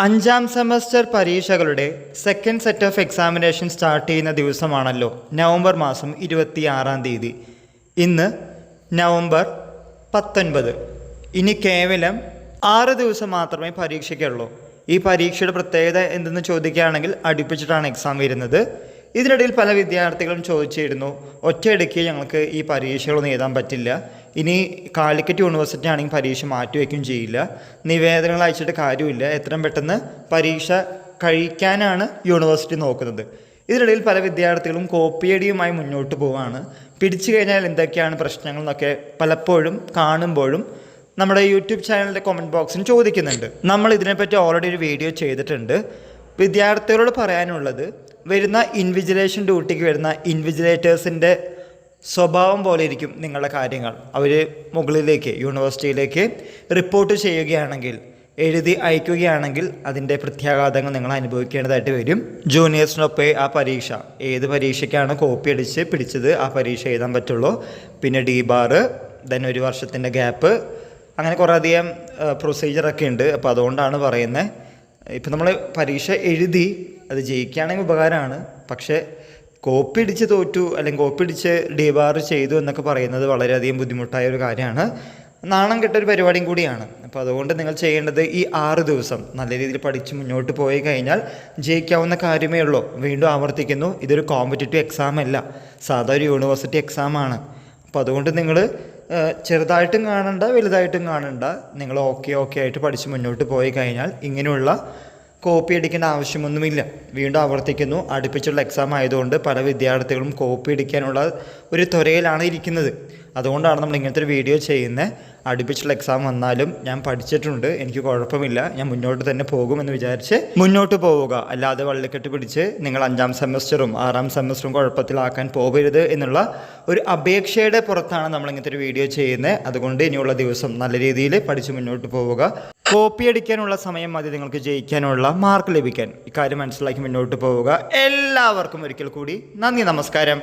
അഞ്ചാം സെമസ്റ്റർ പരീക്ഷകളുടെ second set of examination start ചെയ്യുന്ന ദിവസമാണല്ലോ നവംബർ മാസം 26 ഇന്ന് നവംബർ 19. ഇനി കേവലം 6 ദിവസം മാത്രമേ പരീക്ഷയ്ക്കുള്ളൂ. ഈ പരീക്ഷയുടെ പ്രത്യേകത എന്തെന്ന് ചോദിക്കുകയാണെങ്കിൽ അടുപ്പിച്ചിട്ടാണ് എക്സാം വരുന്നത്. ഇതിനിടയിൽ പല വിദ്യാർത്ഥികളും ചോദിച്ചിരുന്നു, ഒറ്റയടിക്ക് ഞങ്ങൾക്ക് ഈ പരീക്ഷകളൊന്നും എഴുതാൻ പറ്റില്ല, ഇനി കാലിക്കറ്റ് യൂണിവേഴ്സിറ്റി ആണെങ്കിൽ പരീക്ഷ മാറ്റിവെക്കുകയും ചെയ്യില്ല, നിവേദനങ്ങൾ അയച്ചിട്ട് കാര്യമില്ല, എത്രയും പെട്ടെന്ന് പരീക്ഷ കഴിക്കാനാണ് യൂണിവേഴ്സിറ്റി നോക്കുന്നത്. ഇതിനിടയിൽ പല വിദ്യാർത്ഥികളും കോപ്പിയടിയുമായി മുന്നോട്ട് പോവുകയാണ്. പിടിച്ചു കഴിഞ്ഞാൽ എന്തൊക്കെയാണ് പ്രശ്നങ്ങൾ എന്നൊക്കെ പലപ്പോഴും കാണുമ്പോഴും നമ്മുടെ യൂട്യൂബ് ചാനലിൻ്റെ കമൻറ്റ് ബോക്സിൽ ചോദിക്കുന്നുണ്ട്. നമ്മൾ ഇതിനെപ്പറ്റി ഓൾറെഡി ഒരു വീഡിയോ ചെയ്തിട്ടുണ്ട്. വിദ്യാർത്ഥികളോട് പറയാനുള്ളത്, വരുന്ന ഇൻവിജിലേഷൻ ഡ്യൂട്ടിക്ക് വരുന്ന ഇൻവിജിലേറ്റേഴ്സിൻ്റെ സ്വഭാവം പോലെ ഇരിക്കും നിങ്ങളുടെ കാര്യങ്ങൾ. അവർ മുകളിലേക്ക് യൂണിവേഴ്സിറ്റിയിലേക്ക് റിപ്പോർട്ട് ചെയ്യുകയാണെങ്കിൽ, എഴുതി അയക്കുകയാണെങ്കിൽ അതിൻ്റെ പ്രത്യാഘാതങ്ങൾ നിങ്ങൾ അനുഭവിക്കേണ്ടതായിട്ട് വരും. ജൂനിയേഴ്സിനൊപ്പം ആ പരീക്ഷ, ഏത് പരീക്ഷയ്ക്കാണ് കോപ്പി അടിച്ച് പിടിച്ചത് ആ പരീക്ഷ എഴുതാൻ പറ്റുള്ളൂ. പിന്നെ ഡി ബാർ, ദെൻ 1 വർഷത്തിൻ്റെ ഗ്യാപ്പ്, അങ്ങനെ കുറേ അധികം പ്രൊസീജിയറൊക്കെ ഉണ്ട്. അപ്പോൾ അതുകൊണ്ടാണ് പറയുന്നത്. ഇപ്പം നമ്മൾ പരീക്ഷ എഴുതി അത് ജയിക്കുകയാണെങ്കിൽ ഉപകാരമാണ്. പക്ഷേ കോപ്പി അടിച്ച് തോറ്റു അല്ലെങ്കിൽ കോപ്പി അടിച്ച് ഡി ബാർ ചെയ്തു എന്നൊക്കെ പറയുന്നത് വളരെയധികം ബുദ്ധിമുട്ടായ ഒരു കാര്യമാണ്. നാണം കെട്ടൊരു പരിപാടിയും കൂടിയാണ്. അപ്പോൾ അതുകൊണ്ട് നിങ്ങൾ ചെയ്യേണ്ടത് ഈ 6 ദിവസം നല്ല രീതിയിൽ പഠിച്ച് മുന്നോട്ട് പോയി കഴിഞ്ഞാൽ ജയിക്കാവുന്ന കാര്യമേ ഉള്ളൂ. വീണ്ടും ആവർത്തിക്കുന്നു, ഇതൊരു കോമ്പറ്റേറ്റീവ് എക്സാം അല്ല, സാധാ ഒരു യൂണിവേഴ്സിറ്റി എക്സാമാണ്. അപ്പോൾ അതുകൊണ്ട് നിങ്ങൾ ചെറുതായിട്ടും കാണണ്ട വലുതായിട്ടും കാണണ്ട, നിങ്ങൾ ഓക്കെ ആയിട്ട് പഠിച്ച് മുന്നോട്ട് പോയി കഴിഞ്ഞാൽ ഇങ്ങനെയുള്ള കോപ്പി അടിക്കേണ്ട ആവശ്യമൊന്നുമില്ല. വീണ്ടും ആവർത്തിക്കുന്നു, അടുപ്പിച്ചുള്ള എക്സാം ആയതുകൊണ്ട് പല വിദ്യാർത്ഥികളും കോപ്പി അടിക്കാനുള്ള ഒരു ത്വരയിലാണ് ഇരിക്കുന്നത്. അതുകൊണ്ടാണ് നമ്മൾ ഇങ്ങനത്തെ ഒരു വീഡിയോ ചെയ്യുന്നത്. അടുപ്പിച്ചുള്ള എക്സാം വന്നാലും ഞാൻ പഠിച്ചിട്ടുണ്ട്, എനിക്ക് കുഴപ്പമില്ല, ഞാൻ മുന്നോട്ട് തന്നെ പോകുമെന്ന് വിചാരിച്ച് മുന്നോട്ട് പോവുക. അല്ലാതെ വള്ളിക്കെട്ട് പിടിച്ച് നിങ്ങൾ 5ാം സെമസ്റ്ററും 6ാം സെമസ്റ്ററും കുഴപ്പത്തിലാക്കാൻ പോകരുത് എന്നുള്ള ഒരു അപേക്ഷയുടെ പുറത്താണ് നമ്മൾ ഇങ്ങനത്തെ ഒരു വീഡിയോ ചെയ്യുന്നത്. അതുകൊണ്ട് ഇനിയുള്ള ദിവസം നല്ല രീതിയിൽ പഠിച്ച് മുന്നോട്ട് പോവുക. കോപ്പി അടിക്കാനുള്ള സമയം മതി നിങ്ങൾക്ക് ജയിക്കാനുള്ള മാർക്ക് ലഭിക്കാൻ. ഇക്കാര്യം മനസ്സിലാക്കി മുന്നോട്ട് പോവുക. എല്ലാവർക്കും ഒരിക്കൽ കൂടി നന്ദി, നമസ്കാരം.